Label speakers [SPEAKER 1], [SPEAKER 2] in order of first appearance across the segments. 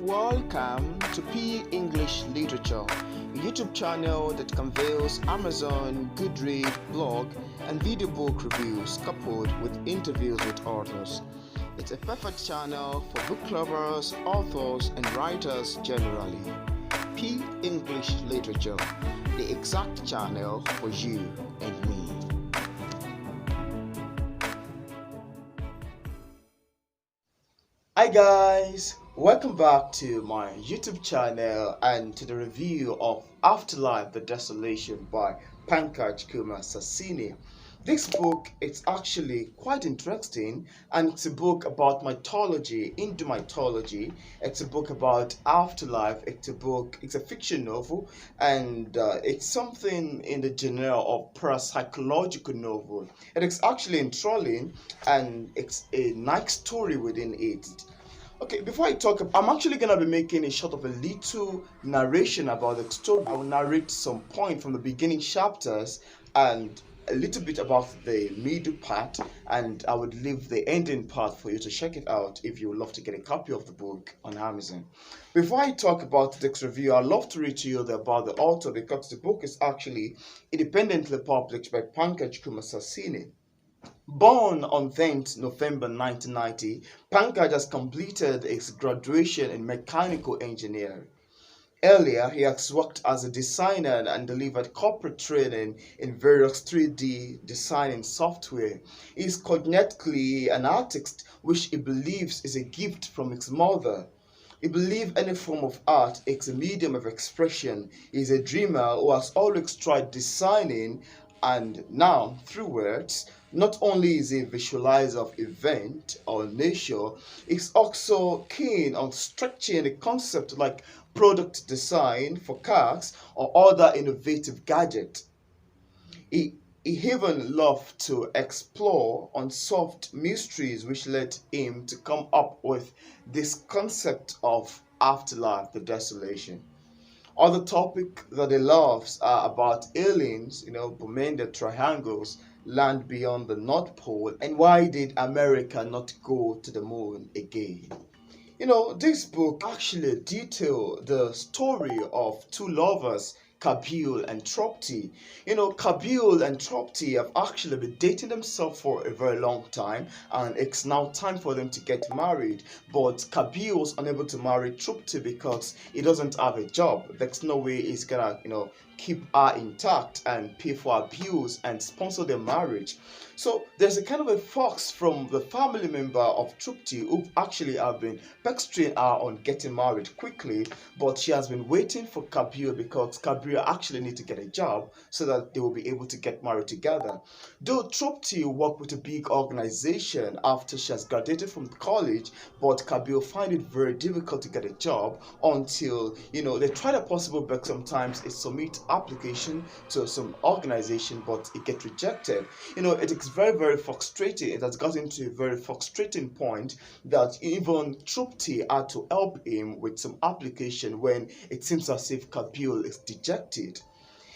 [SPEAKER 1] Welcome to P English Literature, a YouTube channel that conveys Amazon, Goodreads, blog, and video book reviews coupled with interviews with authors. It's a perfect channel for book lovers, authors, and writers generally. P English Literature, the exact channel for you and me. Hi guys, welcome back to my YouTube channel and to the review of Afterlife The Desolation by Pankaj Kumar Shasini. This book is actually quite interesting, and it's a book about mythology, Hindu mythology. It's a book about afterlife. It's a fiction novel, and it's something in the genre of parapsychological novel. It is actually enthralling, and it's a nice story within it. Okay, before I talk, I'm actually gonna be making a sort of a little narration about the story. I will narrate some point from the beginning chapters and a little bit about the middle part, and I would leave the ending part for you to check it out if you would love to get a copy of the book on Amazon. Before I talk about this review, I'd love to read to you about the author, because the book is actually independently published by Pankaj Kumar Shasini. Born on 10th November 1990, Pankaj has completed his graduation in mechanical engineering. Earlier, he has worked as a designer and delivered corporate training in various 3D designing software. He is cognitively an artist, which he believes is a gift from his mother. He believes any form of art is a medium of expression. He is a dreamer who has always tried designing, and now, through words, not only is he a visualizer of event or nature, he's also keen on stretching a concept like product design for cars or other innovative gadgets. He even loved to explore unsolved mysteries, which led him to come up with this concept of afterlife, the desolation. Other topics that he loves are about aliens, Bermuda Triangles, land beyond the North Pole, and why did America not go to the moon again? This book actually details the story of two lovers, Kabil and Tropti. Kabil and Tropti have actually been dating themselves for a very long time, and it's now time for them to get married. But Kabil was unable to marry Tropti because he doesn't have a job. There's no way he's gonna, keep her intact and pay for her bills and sponsor their marriage. So there's a kind of a fox from the family member of Trupti who actually have been pestering her on getting married quickly, but she has been waiting for Kabir because Kabir actually need to get a job so that they will be able to get married together. Though Trupti worked with a big organization after she has graduated from college, but Kabir find it very difficult to get a job until, they try the possible, but sometimes it submit application to some organization, but it gets rejected. It is very, very frustrating. It has gotten to a very frustrating point that even Trupti had to help him with some application when it seems as if Kabil is dejected.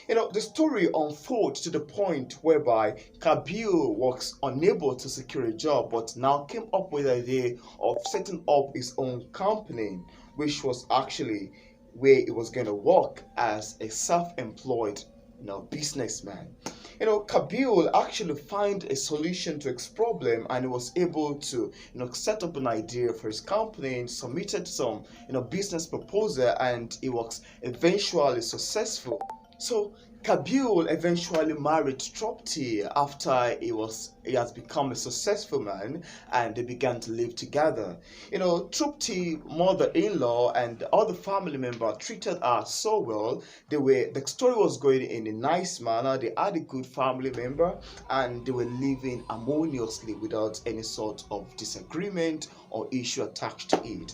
[SPEAKER 1] The story unfolds to the point whereby Kabil was unable to secure a job, but now came up with the idea of setting up his own company, which was actually where he was going to work as a self-employed businessman. Kabil actually find a solution to his problem, and he was able to set up an idea for his company and submitted some business proposal, and he was eventually successful. So Kabil eventually married Tropti after he has become a successful man, and they began to live together. Tropti mother-in-law and other family members treated her so well. The story was going in a nice manner. They had a good family member, and they were living harmoniously without any sort of disagreement or issue attached to it.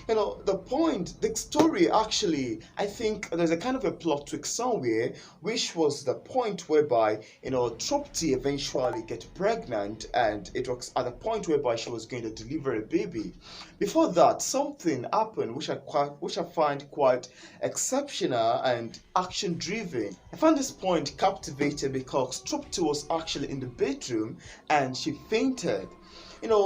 [SPEAKER 1] The story actually, I think there's a kind of a plot twist somewhere, which was the point whereby, Tropti eventually get pregnant, and it was at the point whereby she was going to deliver a baby. Before that, something happened which I find quite exceptional and action-driven. I found this point captivating because Tropti was actually in the bedroom and she fainted.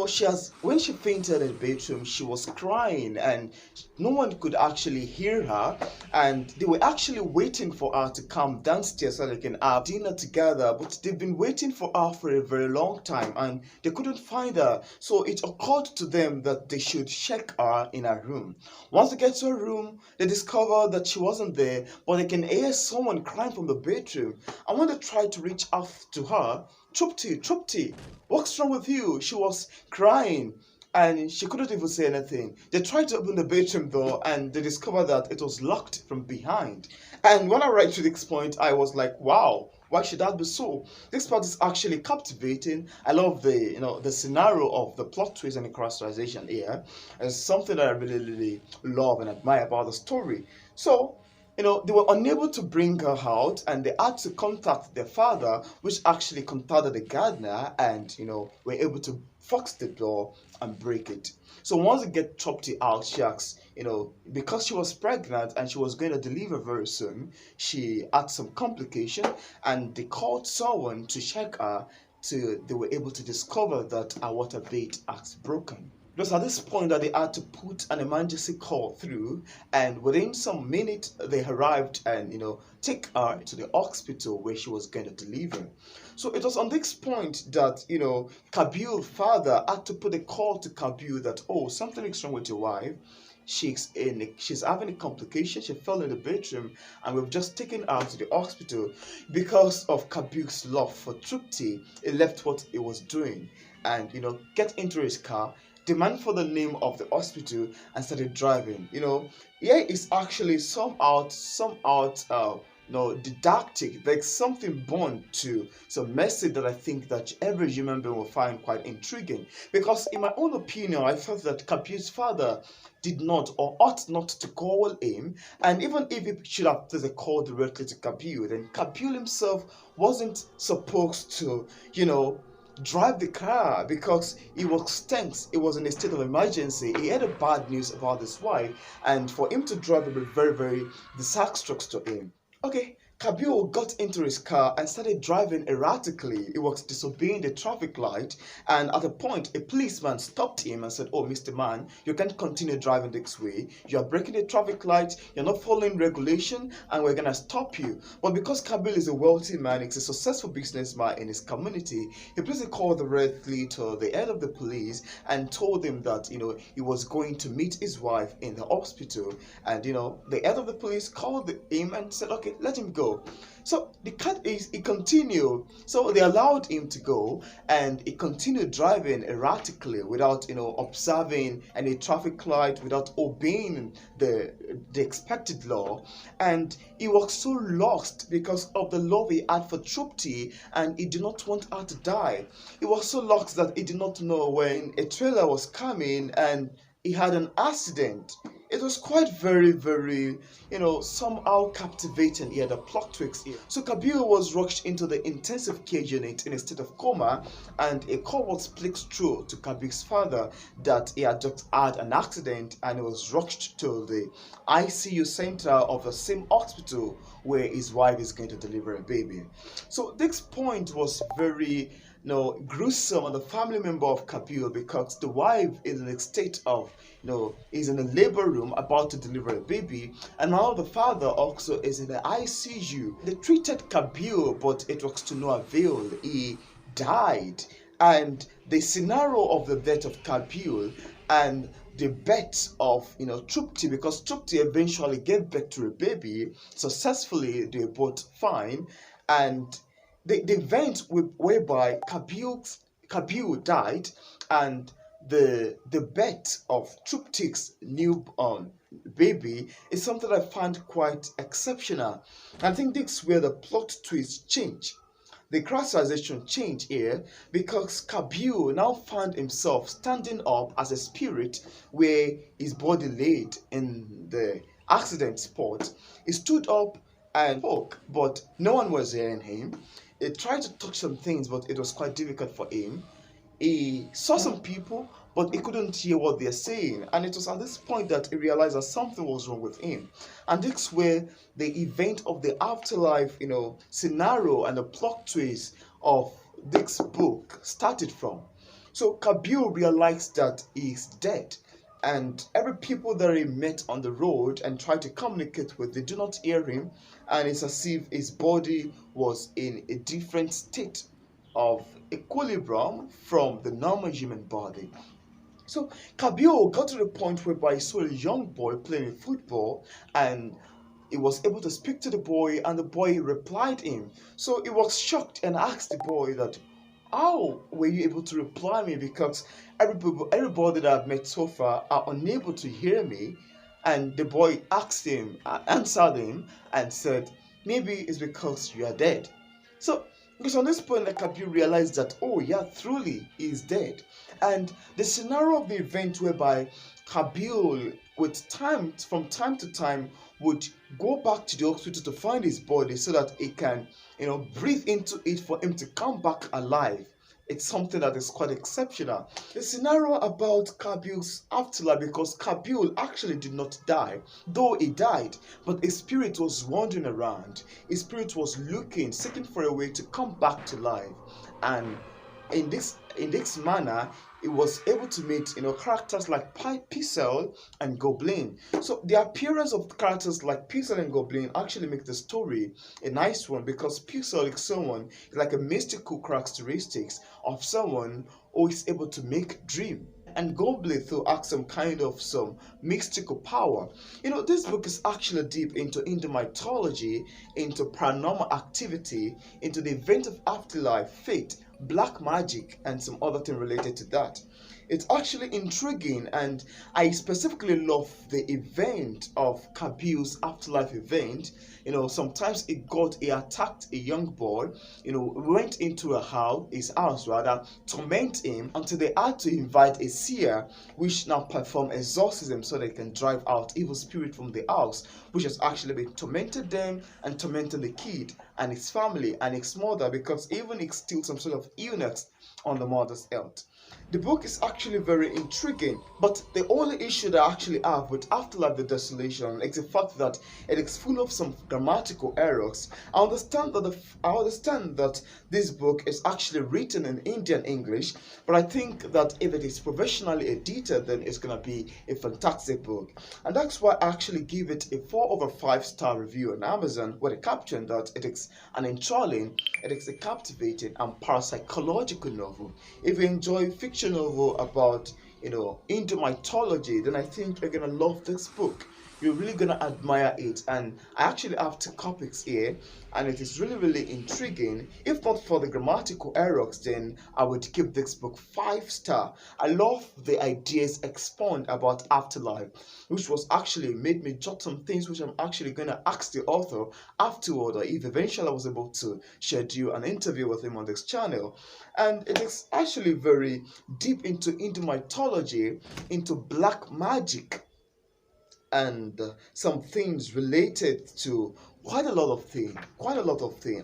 [SPEAKER 1] She has when she fainted in the bedroom, she was crying and no one could actually hear her, and they were actually waiting for her to come downstairs so they can have dinner together, but they've been waiting for her for a very long time and they couldn't find her. So it occurred to them that they should check her in her room. Once they get to her room, they discover that she wasn't there, but they can hear someone crying from the bedroom. And when they tried to reach out to her, Trupti, Trupti, what's wrong with you? She was crying and she couldn't even say anything. They tried to open the bedroom door and they discovered that it was locked from behind. And when I read to this point, I was like, wow, why should that be so? This part is actually captivating. I love the scenario of the plot twist and the characterization here. It's something that I really, really love and admire about the story. So, they were unable to bring her out and they had to contact their father, which actually contacted the gardener and, were able to fox the door and break it. So once they get Chopty out, she asks, because she was pregnant and she was going to deliver very soon, she had some complication and they called someone to check her. They were able to discover that her water bait has broken. It was at this point that they had to put an emergency call through, and within some minutes they arrived and take her to the hospital where she was going to deliver. So it was on this point that Kabil's father had to put a call to Kabil that, oh, something is wrong with your wife. She's having a complication. She fell in the bedroom and we've just taken her to the hospital. Because of Kabil's love for Trupti, he left what he was doing and get into his car, demand for the name of the hospital and started driving. Here is actually somehow didactic. There's something born to some message that I think that every human being will find quite intriguing. Because in my own opinion, I felt that Kabil's father did not or ought not to call him, and even if he should have placed a call directly to Kabil, then Kabil himself wasn't supposed to, drive the car because he was tense. He was in a state of emergency. He had a bad news about his wife, and for him to drive would be very, very disastrous to him. Okay, Kabil got into his car and started driving erratically. He was disobeying the traffic light, and at a point, a policeman stopped him and said, "Oh, Mr. Man, you can't continue driving this way. You are breaking the traffic light, you're not following regulation, and we're gonna stop you." But because Kabil is a wealthy man, he's a successful businessman in his community, he placed a call directly to the head of the police and told him that, he was going to meet his wife in the hospital. And, the head of the police called him and said, "Okay, let him go." So the cat is he continued. So they allowed him to go, and he continued driving erratically without observing any traffic light, without obeying the expected law. And he was so lost because of the love he had for Trupti, and he did not want her to die. He was so lost that he did not know when a trailer was coming and he had an accident. It was quite very, very, somehow captivating here, the plot twist here. So Kabil was rushed into the intensive care unit in a state of coma, and a call was placed through to Kabil's father that he had just had an accident and he was rushed to the ICU center of the same hospital where his wife is going to deliver a baby. So this point was very gruesome on the family member of Kabil because the wife is in a state of, is in a labor room about to deliver a baby, and now the father also is in the ICU. They treated Kabil, but it was to no avail. He died, and the scenario of the death of Kabil and the birth of Trupti, because Trupti eventually gave birth to a baby successfully, they were both fine, and the event whereby Kabil died and the birth of Truptik's newborn baby is something I find quite exceptional. I think this is where the plot twist change. The characterization changed here because Kabil now found himself standing up as a spirit where his body laid in the accident spot. He stood up and spoke, but no one was hearing him. He tried to touch some things, but it was quite difficult for him. He saw some people, but he couldn't hear what they're saying. And it was at this point that he realized that something was wrong with him. And this is where the event of the afterlife, scenario and the plot twist of this book started from. So Kabir realized that he's dead, and every people that he met on the road and tried to communicate with, they do not hear him, and it's as if his body was in a different state of equilibrium from the normal human body. So Kabir got to the point whereby he saw a young boy playing football, and he was able to speak to the boy, and the boy replied him. So he was shocked and asked the boy that, how were you able to reply me? Because everybody that I've met so far are unable to hear me. And the boy answered him and said, maybe it's because you are dead. So because on this point, like Kabir realized that, oh yeah, truly he is dead. And the scenario of the event whereby Kabir, with time from time to time, would go back to the hospital to find his body so that he can, breathe into it for him to come back alive. It's something that is quite exceptional. The scenario about Kabir's afterlife, because Kabir actually did not die, though he died, but his spirit was wandering around. His spirit was looking, seeking for a way to come back to life, and in this manner, he was able to meet characters like Pixel and Goblin. So the appearance of characters like Pixel and Goblin actually make the story a nice one, because Pixel is someone like a mystical characteristics of someone who is able to make dream. And Goblin through acts some mystical power. This book is actually deep into mythology, into paranormal activity, into the event of afterlife, fate, black magic, and some other thing related to that. It's actually intriguing, and I specifically love the event of Kabir's afterlife event. Sometimes he attacked a young boy, went into his house rather, torment him until they had to invite a seer, which now perform exorcism so they can drive out evil spirit from the house, which has actually been tormented them and tormenting the kid and his family and his mother, because even it still some sort of illness on the mother's health. The book is actually very intriguing, but the only issue that I actually have with Afterlife The Desolation is the fact that it is full of some grammatical errors. I understand that this book is actually written in Indian English, but I think that if it is professionally edited, then it's gonna be a fantastic book. And that's why I actually give it a 4/5 star review on Amazon with a caption that it is an enthralling, it is a captivating and parapsychological novel. If you enjoy fiction novel about Indo mythology, then I think you're gonna love this book. You're really gonna admire it, and I actually have two copies here, and it is really intriguing. If not for the grammatical errors, then I would give this book 5 star. I love the ideas expound about afterlife, which was actually made me jot some things which I'm actually gonna ask the author afterward, or if eventually I was able to schedule an interview with him on this channel. And it is actually very deep into mythology, into black magic, and some things related to quite a lot of things.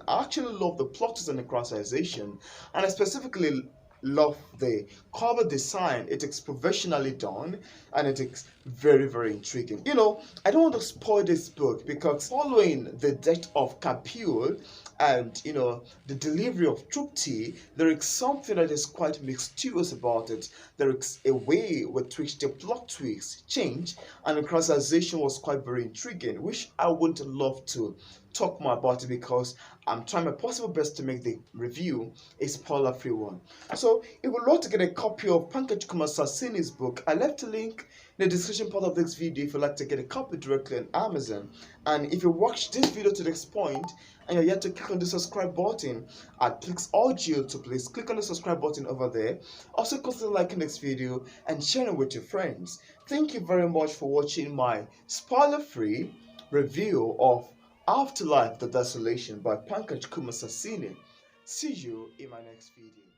[SPEAKER 1] I actually love the plot twist and the characterization, and I specifically love the cover design. It is professionally done, and it is very intriguing. I don't want to spoil this book, because following the death of Kapil and the delivery of Trupti, there is something that is quite mysterious about it. There is a way with which the plot twists change, and the characterization was quite very intriguing, which I would love to talk more about it, because I'm trying my possible best to make the review a spoiler-free one. So, if you would love to get a copy of Pankaj Kumar Shasini's book, I left a link in the description part of this video if you'd like to get a copy directly on Amazon. And if you watched this video to this point and you're yet to click on the subscribe button, I'd please urge you to please click on the subscribe button over there. Also consider liking this video and sharing it with your friends. Thank you very much for watching my spoiler-free review of Afterlife The Desolation by Pankaj Kumar Shasini. See you in my next video.